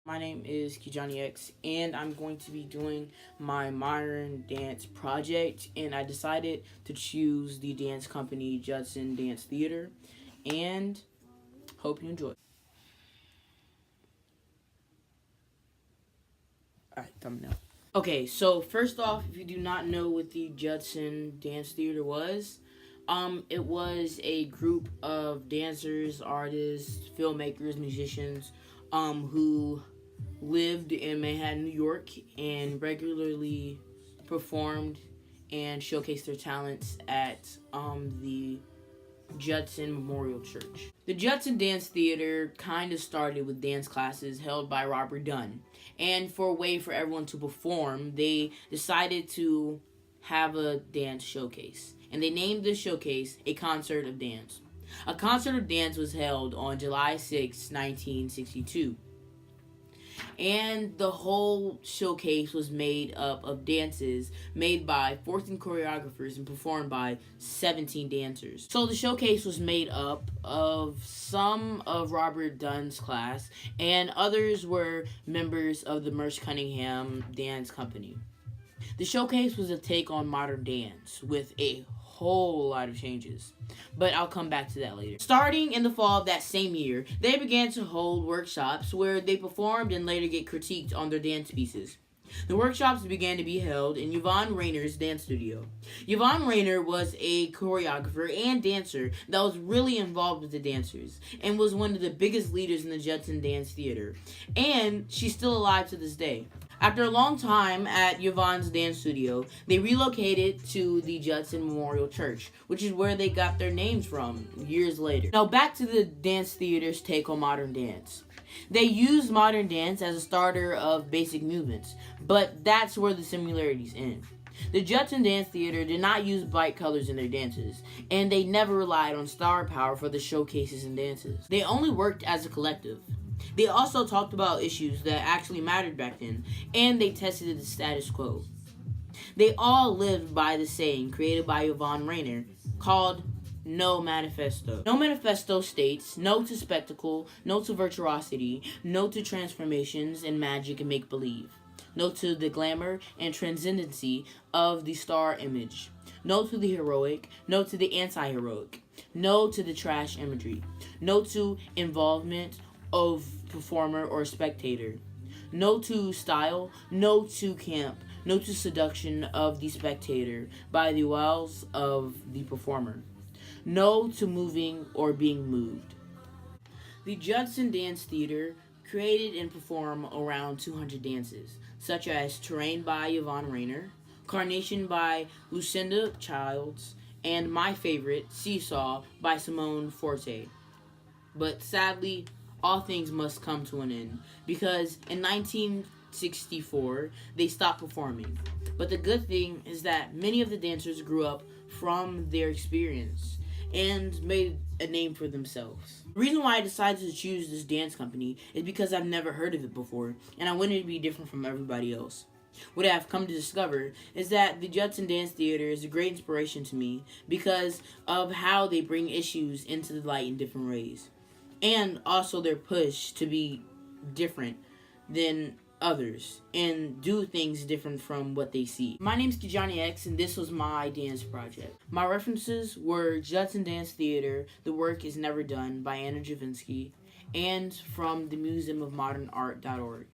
My name is Kijani and I'm going to be doing my modern dance project, and I decided to choose the dance company Judson Dance Theater, and hope you enjoy. Alright, thumbnail. Okay, so first off, if you do not know what the Judson Dance Theater was, it was a group of dancers, artists, filmmakers, musicians, who lived in Manhattan, New York, and regularly performed and showcased their talents at the Judson Memorial Church. The Judson Dance Theater kind of started with dance classes held by Robert Dunn, and for a way for everyone to perform, they decided to have a dance showcase, and they named this showcase A Concert of Dance. A Concert of Dance was held on July 6, 1962. And the whole showcase was made up of dances made by 14 choreographers and performed by 17 dancers. So the showcase was made up of some of Robert Dunn's class, and others were members of the Merce Cunningham Dance Company. The showcase was a take on modern dance with a whole lot of changes, but I'll come back to that later. Starting in the fall of that same year, they began to hold workshops where they performed and later get critiqued on their dance pieces. The workshops began to be held in Yvonne Rainer's dance studio. Yvonne Rainer was a choreographer and dancer that was really involved with the dancers and was one of the biggest leaders in the Judson Dance Theater, and she's still alive to this day. After a long time at Yvonne's dance studio, they relocated to the Judson Memorial Church, which is where they got their names from years later. Now back to the dance theater's take on modern dance. They used modern dance as a starter of basic movements, but that's where the similarities end. The Judson Dance Theater did not use bright colors in their dances, and they never relied on star power for the showcases and dances. They only worked as a collective. They also talked about issues that actually mattered back then, and they tested the status quo. They all lived by the saying created by Yvonne Rainer called No Manifesto. No Manifesto states no to spectacle, no to virtuosity, no to transformations and magic and make-believe, no to the glamour and transcendency of the star image, no to the heroic, no to the anti-heroic, no to the trash imagery, no to involvement of performer or spectator, no to style, no to camp, no to seduction of the spectator by the wiles of the performer, no to moving or being moved. The Judson Dance Theater created and performed around 200 dances, such as Terrain by Yvonne Rainer, Carnation by Lucinda Childs, and my favorite, Seesaw by Simone Forte. But sadly, all things must come to an end, because in 1964, they stopped performing. But the good thing is that many of the dancers grew up from their experience and made a name for themselves. The reason why I decided to choose this dance company is because I've never heard of it before, and I wanted to be different from everybody else. What I have come to discover is that the Judson Dance Theater is a great inspiration to me because of how they bring issues into the light in different ways, and also their push to be different than others and do things different from what they see. My name's Kijani, and this was my dance project. My references were Judson Dance Theater, The Work Is Never Done by Anna Javinsky, and from the Museum of Modern Art.org.